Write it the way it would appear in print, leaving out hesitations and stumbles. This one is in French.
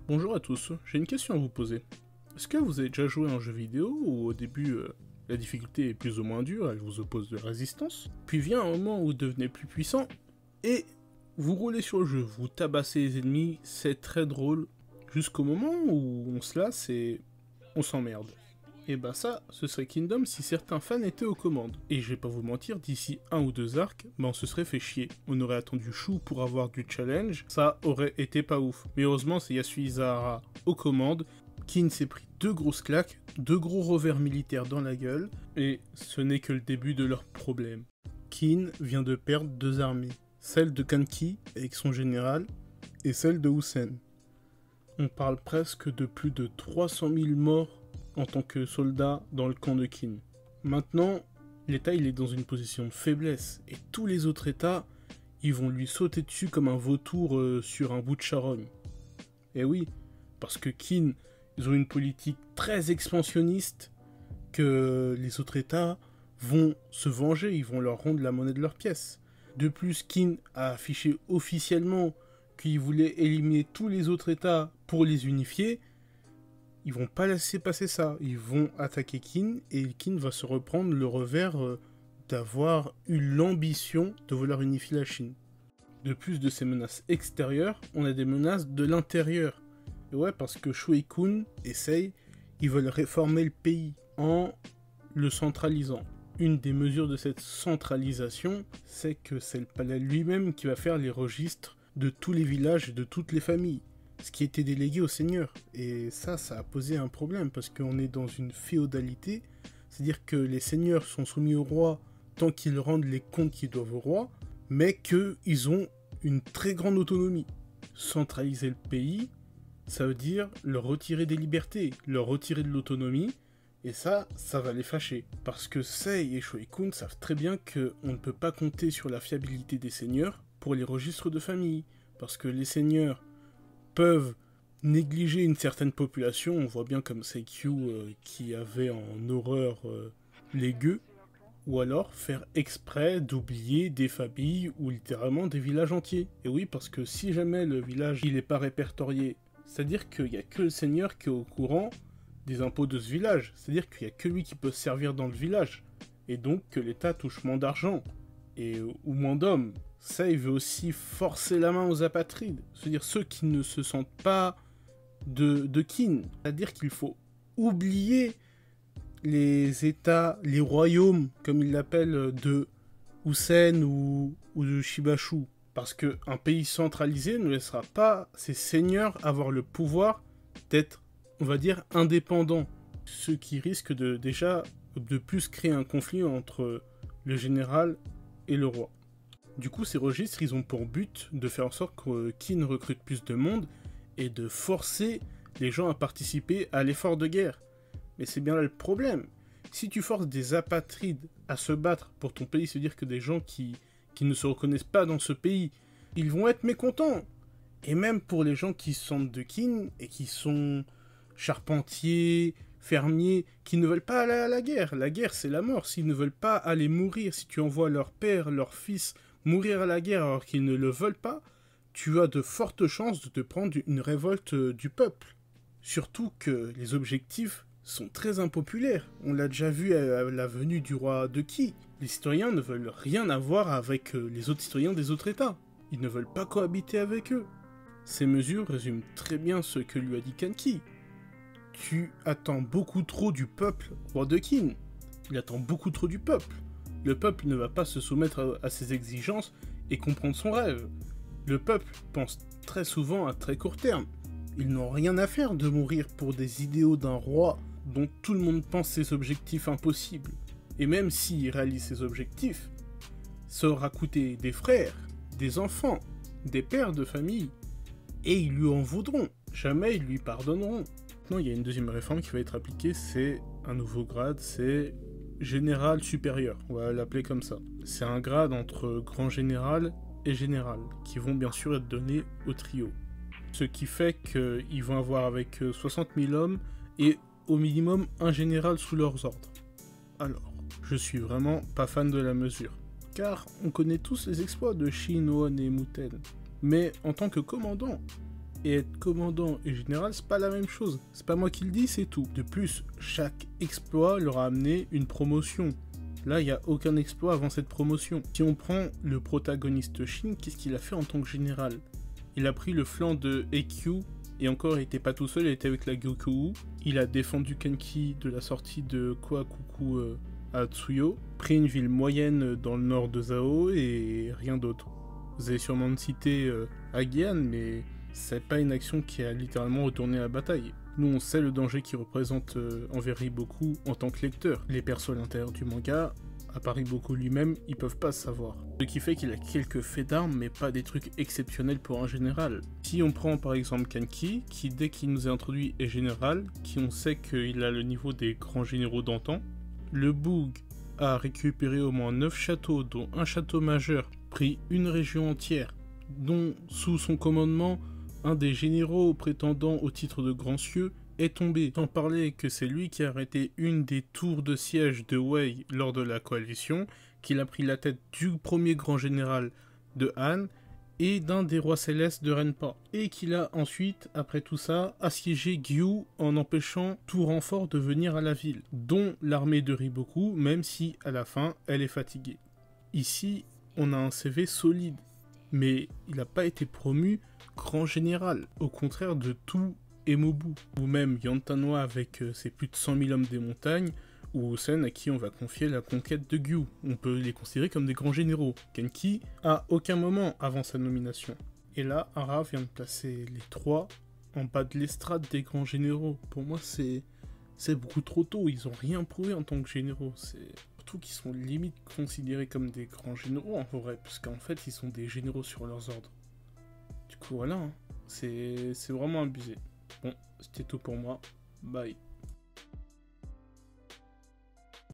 Bonjour à tous, j'ai une question à vous poser. Est-ce que vous avez déjà joué à un jeu vidéo où au début la difficulté est plus ou moins dure, elle vous oppose de la résistance, puis vient un moment où vous devenez plus puissant et vous roulez sur le jeu, vous tabassez les ennemis, c'est très drôle, jusqu'au moment où on se lasse et on s'emmerde. Et bah ça, ce serait Kingdom si certains fans étaient aux commandes. Et je vais pas vous mentir, d'ici un ou deux arcs, on se serait fait chier. On aurait attendu Chou pour avoir du challenge, ça aurait été pas ouf. Mais heureusement, c'est Yasuhisa aux commandes. Kin s'est pris deux grosses claques, deux gros revers militaires dans la gueule, et ce n'est que le début de leur problème. Kin vient de perdre deux armées, celle de Kanki avec son général, et celle de Hussein. On parle presque de plus de 300 000 morts en tant que soldat dans le camp de Kin. Maintenant, l'État il est dans une position de faiblesse, et tous les autres États, ils vont lui sauter dessus comme un vautour sur un bout de charogne. Et oui, parce que Kin, ils ont une politique très expansionniste, que les autres États vont se venger, ils vont leur rendre la monnaie de leur pièce. De plus, Kin a affiché officiellement qu'il voulait éliminer tous les autres États pour les unifier. Ils vont pas laisser passer ça, ils vont attaquer Kin, et Kin va se reprendre le revers d'avoir eu l'ambition de vouloir unifier la Chine. De plus de ces menaces extérieures, on a des menaces de l'intérieur. Et ouais, parce que Shuei-kun et Sei, ils veulent réformer le pays en le centralisant. Une des mesures de cette centralisation, c'est que c'est le palais lui-même qui va faire les registres de tous les villages et de toutes les familles. Ce qui était délégué au seigneur. Et ça a posé un problème, parce qu'on est dans une féodalité, c'est-à-dire que les seigneurs sont soumis au roi tant qu'ils rendent les comptes qu'ils doivent au roi, mais qu'ils ont une très grande autonomie. Centraliser le pays, ça veut dire leur retirer des libertés, leur retirer de l'autonomie, et ça va les fâcher. Parce que Sei et Shuei-kun savent très bien qu'on ne peut pas compter sur la fiabilité des seigneurs pour les registres de famille, parce que les seigneurs peuvent négliger une certaine population, on voit bien comme Seikyu qui avait en horreur les gueux, ou alors faire exprès d'oublier des familles ou littéralement des villages entiers. Et oui, parce que si jamais le village il n'est pas répertorié, c'est-à-dire qu'il n'y a que le seigneur qui est au courant des impôts de ce village, c'est-à-dire qu'il n'y a que lui qui peut se servir dans le village, et donc que l'État touche moins d'argent, ou moins d'hommes. Ça, il veut aussi forcer la main aux apatrides, c'est-à-dire ceux qui ne se sentent pas de Kin. C'est-à-dire qu'il faut oublier les États, les royaumes, comme ils l'appellent, de Hussein ou de Shibashu. Parce qu'un pays centralisé ne laissera pas ses seigneurs avoir le pouvoir d'être, on va dire, indépendants. Ce qui risque déjà de plus créer un conflit entre le général et le roi. Du coup, ces registres, ils ont pour but de faire en sorte que Kin recrute plus de monde et de forcer les gens à participer à l'effort de guerre. Mais c'est bien là le problème. Si tu forces des apatrides à se battre pour ton pays, c'est-à-dire que des gens qui ne se reconnaissent pas dans ce pays, ils vont être mécontents. Et même pour les gens qui sentent de Kin et qui sont charpentiers, fermiers, qui ne veulent pas aller à la guerre c'est la mort. S'ils ne veulent pas aller mourir, si tu envoies leur père, leur fils mourir à la guerre alors qu'ils ne le veulent pas, tu as de fortes chances de te prendre une révolte du peuple. Surtout que les objectifs sont très impopulaires. On l'a déjà vu à la venue du roi de Qi. Les citoyens ne veulent rien avoir avec les autres citoyens des autres États. Ils ne veulent pas cohabiter avec eux. Ces mesures résument très bien ce que lui a dit Kanki. Tu attends beaucoup trop du peuple, roi de Qin. Il attend beaucoup trop du peuple. Le peuple ne va pas se soumettre à ses exigences et comprendre son rêve. Le peuple pense très souvent à très court terme. Ils n'ont rien à faire de mourir pour des idéaux d'un roi dont tout le monde pense ses objectifs impossibles. Et même s'il réalise ses objectifs, ça aura coûté des frères, des enfants, des pères de famille, et ils lui en voudront. Jamais ils lui pardonneront. Maintenant, il y a une deuxième réforme qui va être appliquée, c'est un nouveau grade, c'est général supérieur, on va l'appeler comme ça. C'est un grade entre grand général et général, qui vont bien sûr être donnés au trio. Ce qui fait qu'ils vont avoir avec 60 000 hommes et au minimum un général sous leurs ordres. Alors, je suis vraiment pas fan de la mesure, car on connaît tous les exploits de Shin, Oon et Muten. Mais en tant que commandant, et être commandant et général, c'est pas la même chose. C'est pas moi qui le dis, c'est tout. De plus, chaque exploit leur a amené une promotion. Là, il n'y a aucun exploit avant cette promotion. Si on prend le protagoniste Shin, qu'est-ce qu'il a fait en tant que général? Il a pris le flanc de Ekkyu, et encore, il n'était pas tout seul, il était avec la Gyokkou. Il a défendu Kenki de la sortie de Kohakuku à Tsuyo, pris une ville moyenne dans le nord de Zao, et rien d'autre. Vous avez sûrement cité Agian, mais c'est pas une action qui a littéralement retourné la bataille. Nous, on sait le danger qu'il représente envers Riboku en tant que lecteur. Les persos à l'intérieur du manga, à part Riboku lui-même, ils peuvent pas savoir. Ce qui fait qu'il a quelques faits d'armes, mais pas des trucs exceptionnels pour un général. Si on prend par exemple Kanki, qui dès qu'il nous est introduit est général, qui on sait qu'il a le niveau des grands généraux d'antan, le Boog a récupéré au moins 9 châteaux, dont un château majeur, pris une région entière, dont sous son commandement, un des généraux prétendant au titre de grand cieux est tombé. Sans parler que c'est lui qui a arrêté une des tours de siège de Wei lors de la coalition, qu'il a pris la tête du premier grand général de Han et d'un des rois célestes de Renpa. Et qu'il a ensuite, après tout ça, assiégé Gyu en empêchant tout renfort de venir à la ville, dont l'armée de Riboku, même si à la fin elle est fatiguée. Ici, on a un CV solide, mais il n'a pas été promu grand général, au contraire de tout Emobu, ou même Yantanwa avec ses plus de 100 000 hommes des montagnes, ou Osen à qui on va confier la conquête de Gyu. On peut les considérer comme des grands généraux. Kenki, à aucun moment avant sa nomination. Et là, Hara vient de placer les trois en bas de l'estrade des grands généraux. Pour moi, c'est beaucoup trop tôt. Ils ont rien prouvé en tant que généraux. C'est surtout qu'ils sont limite considérés comme des grands généraux en vrai, puisqu'en fait, ils sont des généraux sur leurs ordres. Du coup, voilà, hein. C'est vraiment abusé. Bon, c'était tout pour moi. Bye.